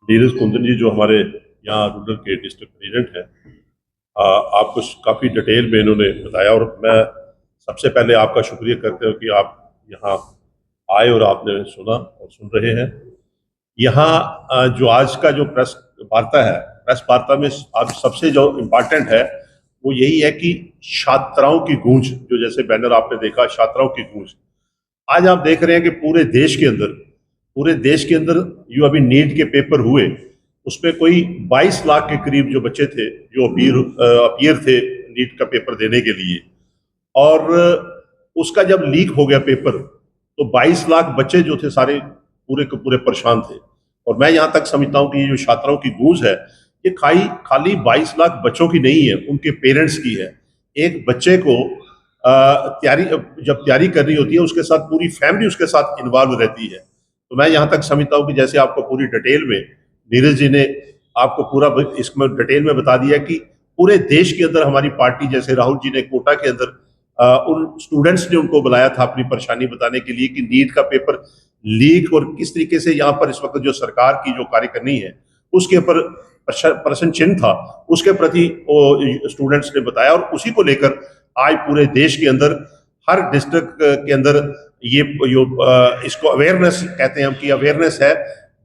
नीरज कुंदन जी जो हमारे यहाँ रूरल के डिस्ट्रिक्ट प्रेसिडेंट हैं, आपको काफ़ी डिटेल में इन्होंने बताया और मैं सबसे पहले आपका शुक्रिया करते हूँ कि आप यहाँ आए और आपने सुना और सुन रहे हैं। यहाँ जो आज का जो प्रेस वार्ता है, प्रेस वार्ता में आज सबसे जो इम्पोर्टेंट है वो यही है कि छात्राओं की गूंज, जो जैसे बैनर आपने देखा छात्राओं की गूंज, आज आप देख रहे हैं कि पूरे देश के अंदर जो अभी नीट के पेपर हुए उसमें कोई 22 लाख के करीब जो बच्चे थे जो अपीयर थे नीट का पेपर देने के लिए। और उसका जब लीक हो गया पेपर तो 22 लाख बच्चे जो थे सारे पूरे के पूरे परेशान थे। और मैं यहाँ तक समझता हूँ कि ये जो छात्राओं की गूंज है ये खाली 22 लाख बच्चों की नहीं है, उनके पेरेंट्स की है। एक बच्चे को तैयारी जब तैयारी करनी होती है उसके साथ पूरी फैमिली उसके साथ इन्वॉल्व रहती है। तो मैं यहाँ तक समझता हूँ कि जैसे आपको पूरी डिटेल में नीरज जी ने आपको पूरा इसमें डिटेल में बता दिया कि पूरे देश के अंदर हमारी पार्टी, जैसे राहुल जी ने कोटा के अंदर उन स्टूडेंट्स ने उनको बुलाया था अपनी परेशानी बताने के लिए कि नीट का पेपर लीक और किस तरीके से यहाँ पर इस वक्त जो सरकार की जो कार्यकारिणी है उसके ऊपर प्रश्न चिन्ह था, उसके प्रति स्टूडेंट्स ने बताया। और उसी को लेकर आज पूरे देश के अंदर हर डिस्ट्रिक्ट के अंदर ये जो इसको अवेयरनेस कहते हैं हम कि अवेयरनेस है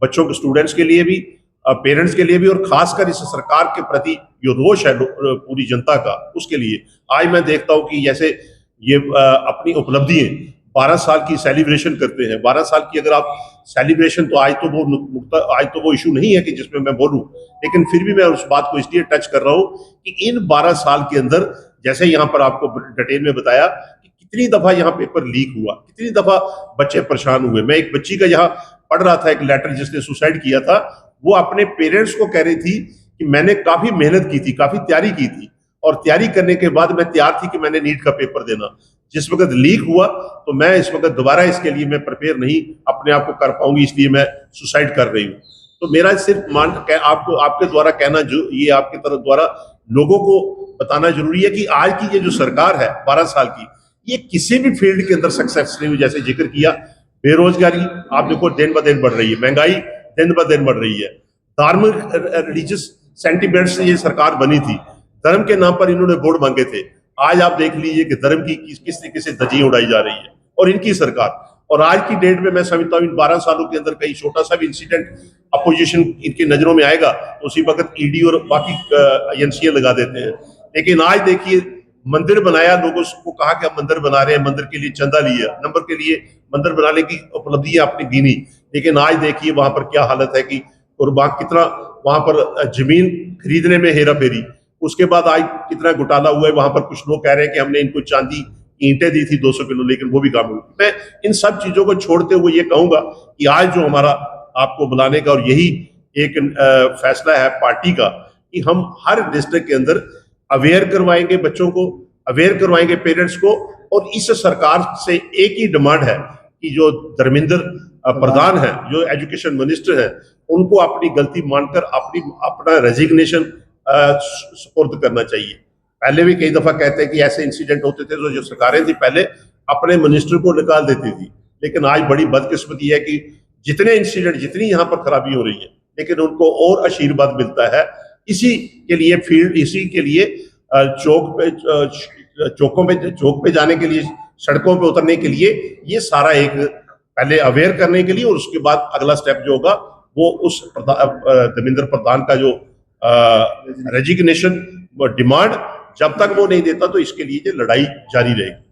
बच्चों के, स्टूडेंट्स के लिए भी, पेरेंट्स के लिए भी, और खासकर इस सरकार के प्रति जो रोष है पूरी जनता का उसके लिए। आज मैं देखता हूं कि जैसे ये अपनी उपलब्धि 12 साल की सेलिब्रेशन करते हैं। 12 साल की अगर आप सेलिब्रेशन, तो आज तो वो इशू नहीं है कि जिसमें मैं बोलूं, लेकिन फिर भी मैं उस बात को इसलिए टच कर रहा हूं कि इन 12 साल के अंदर जैसे यहाँ पर आपको डिटेल में बताया कि कितनी दफा यहाँ पेपर लीक हुआ, कितनी दफा बच्चे परेशान हुए। मैं एक बच्ची का यहाँ पढ़ रहा था, एक लेटर जिसने सुसाइड किया था, वो अपने पेरेंट्स को कह रही थी कि मैंने काफी मेहनत की थी, काफी तैयारी की थी, और तैयारी करने के बाद मैं तैयार थी कि मैंने नीट का पेपर देना। जिस वक्त लीक हुआ तो मैं इस वक्त दोबारा इसके लिए मैं प्रिपेयर नहीं अपने आप को कर पाऊंगी, इसलिए मैं सुसाइड कर रही हूँ। तो मेरा सिर्फ आपको आपके द्वारा कहना, जो ये आपके तरफ द्वारा लोगों को बताना जरूरी है कि आज की ये जो सरकार है 12 साल की, ये किसी भी फील्ड के अंदर सक्सेस नहीं हुई। जैसे जिक्र किया, बेरोजगारी आप देखो दिन ब दिन बढ़ रही है, महंगाई दिन ब दिन बढ़ रही है, धार्मिक रिलीजियस सेंटिमेंट से ये सरकार बनी थी, धर्म के नाम पर इन्होंने वोट मांगे थे। आज आप देख लीजिए कि धर्म की किस तरीके से धज्जियां उड़ाई जा रही है और इनकी सरकार। और आज की डेट में मैं समझता हूँ इन 12 सालों के अंदर कहीं छोटा सा भी इंसिडेंट अपोजिशन इनकी नजरों में आएगा तो उसी वक्त ईडी और बाकी एजेंसियां लगा देते हैं। लेकिन आज देखिए, मंदिर बनाया, लोगों को कहा कि हम मंदिर बना रहे हैं, मंदिर के लिए चंदा लिया, नंबर के लिए मंदिर बनाने की उपलब्धियां आपने गिनी, लेकिन आज देखिए वहां पर क्या हालत है कि और कितना वहां पर जमीन खरीदने में हेरा फेरी, उसके बाद आज कितना घोटाला हुआ है। वहां पर कुछ लोग कह रहे हैं कि हमने इनको चांदी ईंटें दी थी 200 किलो, लेकिन वो भी काम हुई। मैं इन सब चीजों को छोड़ते हुए ये कहूंगा कि आज जो हमारा आपको बुलाने का और यही एक फैसला है पार्टी का कि हम हर डिस्ट्रिक्ट के अंदर अवेयर करवाएंगे, बच्चों को अवेयर करवाएंगे, पेरेंट्स को। और इस सरकार से एक ही डिमांड है कि जो धर्मेंद्र प्रधान है, जो एजुकेशन मिनिस्टर है, उनको अपनी गलती मानकर अपना रेजिग्नेशन सुपुर्द करना चाहिए। पहले भी कई दफा कहते हैं कि ऐसे इंसिडेंट होते थे तो जो सरकारें थी पहले अपने मिनिस्टर को निकाल देती थी, लेकिन आज बड़ी बदकिस्मती है कि जितने इंसिडेंट, जितनी यहाँ पर खराबी हो रही है, लेकिन उनको और आशीर्वाद मिलता है। इसी के लिए इसी के लिए चौक पे जाने के लिए, सड़कों पे उतरने के लिए, ये सारा एक पहले अवेयर करने के लिए, और उसके बाद अगला स्टेप जो होगा वो उस धर्मेंद्र प्रधान का जो रेजिग्नेशन डिमांड, जब तक वो नहीं देता तो इसके लिए लड़ाई जारी रहेगी।